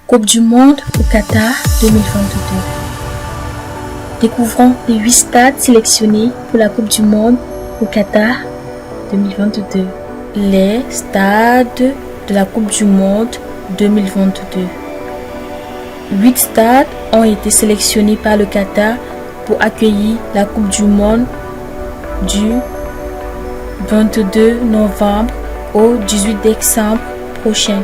Coupe du monde au Qatar 2022. Découvrons les 8 stades sélectionnés pour la Coupe du monde au Qatar 2022. Les stades de la Coupe du monde 2022. 8 stades ont été sélectionnés par le Qatar pour accueillir la Coupe du monde du 22 novembre au 18 décembre prochain.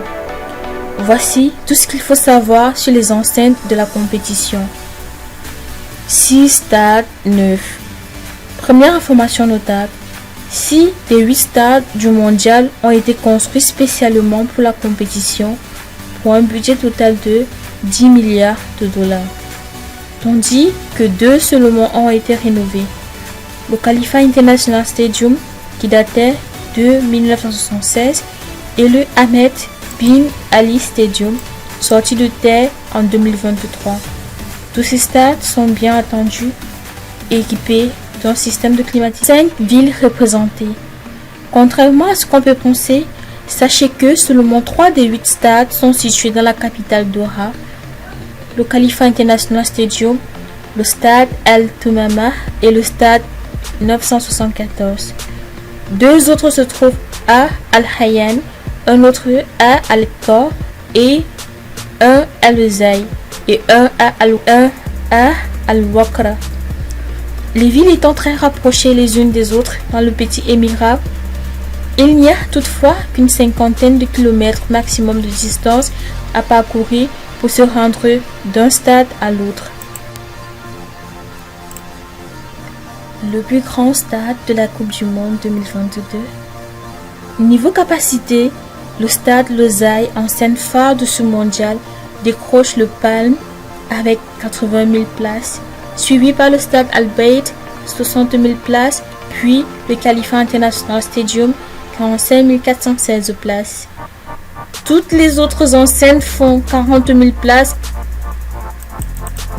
Voici tout ce qu'il faut savoir sur les enceintes de la compétition. 6 stades neufs. Première information notable, 6 des 8 stades du mondial ont été construits spécialement pour la compétition pour un budget total de 10 milliards de dollars. Tandis que 2 seulement ont été rénovés. Le Khalifa International Stadium qui datait de 1976 et le Ahmed Bin Ali Stadium, sorti de terre en 2023. Tous ces stades sont bien attendus et équipés d'un système de climatisation. 5 villes représentées. Contrairement à ce qu'on peut penser, sachez que seulement 3 des 8 stades sont situés dans la capitale Doha, le Khalifa International Stadium, le stade Al Thumama et le stade 974. 2 autres se trouvent à Al Hayyan, un autre à Al-Khor et un à Lusail et un à Al-Wakra. Les villes étant très rapprochées les unes des autres dans le petit émirat, il n'y a toutefois qu'une cinquantaine de kilomètres maximum de distance à parcourir pour se rendre d'un stade à l'autre. Le plus grand stade de la Coupe du monde 2022. Niveau capacité, le stade Lusail, enseigne phare de ce mondial, décroche le palme avec 80 000 places, suivi par le stade Al-Bayt, 60 000 places, puis le Khalifa International Stadium, 45 416 places. Toutes les autres enseignes font 40 000 places.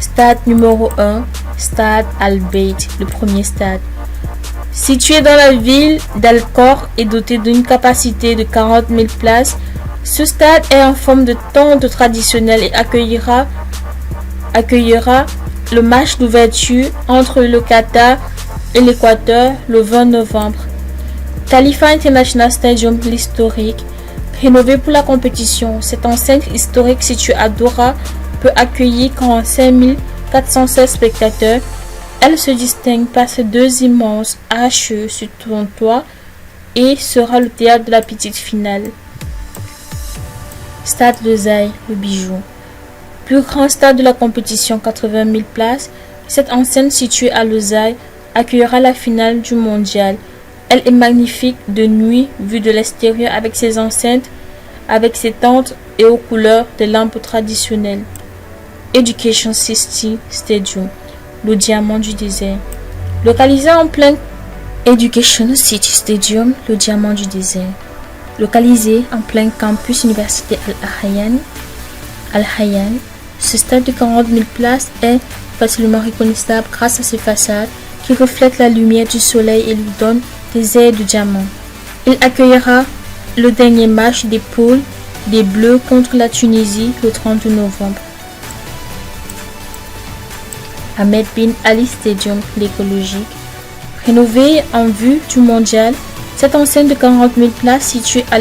Stade numéro 1, stade Al-Bayt, le premier stade. Situé dans la ville d'Al-Khor et doté d'une capacité de 40 000 places, ce stade est en forme de tente traditionnelle et accueillera le match d'ouverture entre le Qatar et l'Équateur le 20 novembre. Khalifa International Stadium, l'historique, rénové pour la compétition. Cette enceinte historique située à Doha peut accueillir 45 416 spectateurs. Elle se distingue par ses 2 immenses arches sur son toit et sera le théâtre de la petite finale. Stade Lusail, le bijou. Plus grand stade de la compétition, 80 000 places. Cette enceinte située à Lusail accueillera la finale du mondial. Elle est magnifique de nuit vue de l'extérieur avec ses enceintes, avec ses tentes et aux couleurs des lampes traditionnelles. Education City Stadium, le diamant du désert. Localisé en plein Education City Stadium, le diamant du désert. Localisé en plein campus université Al-Hayyan, ce stade de 40 000 places est facilement reconnaissable grâce à ses façades qui reflètent la lumière du soleil et lui donnent des airs de diamant. Il accueillera le dernier match des poules des Bleus contre la Tunisie le 30 novembre. Ahmed Bin Ali Stadium, l'écologique. Rénové en vue du mondial, cette enceinte de 40 000 places située à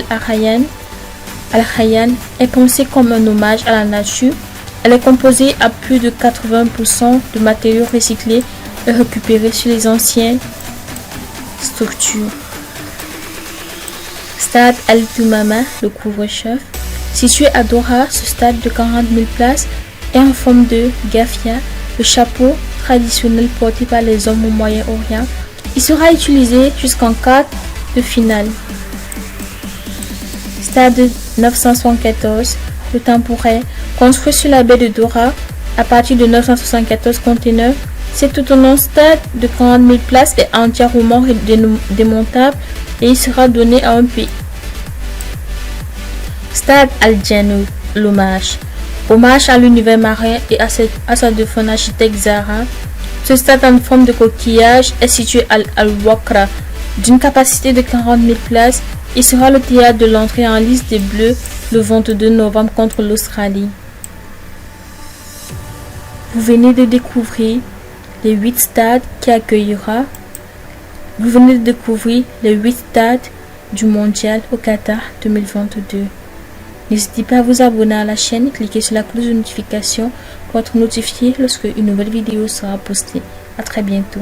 Al-Hayyan est pensée comme un hommage à la nature. Elle est composée à plus de 80% de matériaux recyclés et récupérés sur les anciennes structures. Stade Al Thumama, le couvre-chef. Situé à Doha, ce stade de 40 000 places est en forme de gaffia, le chapeau traditionnel porté par les hommes au Moyen-Orient. Il sera utilisé jusqu'en quart de finale. Stade 974, le temporaire, construit sur la baie de Doha à partir de 974 conteneurs. C'est tout un stade de 40 000 places et entièrement démontable et il sera donné à un pays. Stade Al-Janoub, l'hommage. Hommage à l'univers marin et à sa défunte architecte Zahra. Ce stade en forme de coquillage est situé à Al-Wakra, d'une capacité de 40 000 places. Il sera le théâtre de l'entrée en liste des Bleus le 22 novembre contre l'Australie. Vous venez de découvrir les 8 stades qui accueillera. Vous venez de découvrir les 8 stades du mondial au Qatar 2022. N'hésitez pas à vous abonner à la chaîne, cliquez sur la cloche de notification pour être notifié lorsque une nouvelle vidéo sera postée. À très bientôt.